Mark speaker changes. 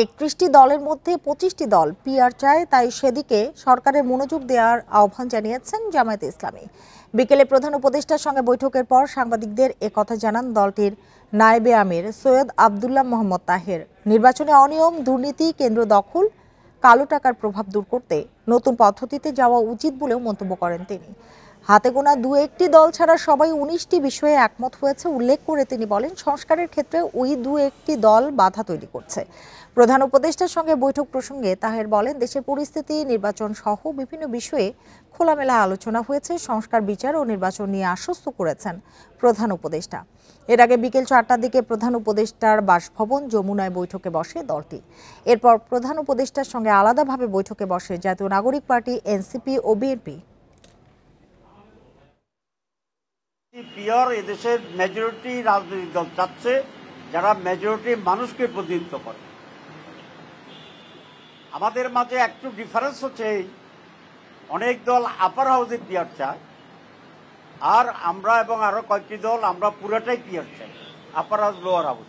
Speaker 1: 31টি দলের মধ্যে 25টি দল পিআর চায়, তাই সেদিকে সরকারের মনোযোগ দেওয়ার আহ্বান জানিয়েছেন জামায়াতে ইসলামী। বিকেলে প্রধান উপদেষ্টার সঙ্গে বৈঠকের পর সাংবাদিকদের একথা জানান দলটির নায়েবে আমির সৈয়দ আবদুল্লাহ মোহাম্মদ তাহের। নির্বাচনে অনিয়ম, দুর্নীতি, কেন্দ্র দখল, কালো টাকার প্রভাব দূর করতে নতুন পদ্ধতিতে যাওয়া উচিত বলেও মন্তব্য করেন তিনি। হাতে গোনা দু-একটি দল ছাড়া সবাই 19টি বিষয়ে একমত হয়েছে উল্লেখ করে তিনি বলেন, সংস্কারের ক্ষেত্রে ওই দু-একটি দল বাধা তৈরি করছে। প্রধান উপদেষ্টার সঙ্গে বৈঠক প্রসঙ্গে তাহের বলেন, দেশের পরিস্থিতি, নির্বাচন সহ বিভিন্ন বিষয়ে খোলামেলা আলোচনা হয়েছে। সংস্কার, বিচার ও নির্বাচন নিয়ে আশ্বস্ত করেছেন প্রধান উপদেষ্টা। এর আগে বিকেল 4টার দিকে প্রধান উপদেষ্টার বাসভবন যমুনায় বৈঠকে বসে দলটি। এরপর প্রধান উপদেষ্টার সঙ্গে আলাদাভাবে বৈঠকে বসে জাতীয় নাগরিক পার্টি, এনসিপি ও বিএনপি।
Speaker 2: পিওর এদেশের মেজরিটি রাজনৈতিক দল চাচ্ছে, যারা মেজরিটি মানুষকে প্রতিনিধিত্ব করে। আমাদের মাঝে একটু ডিফারেন্স হচ্ছে, অনেক দল আপার হাউসে পিয়ার চায়, আর আমরা এবং আরো কয়েকটি দল আমরা পুরোটাই পিয়ার চাই, আপার হাউস লোয়ার হাউস।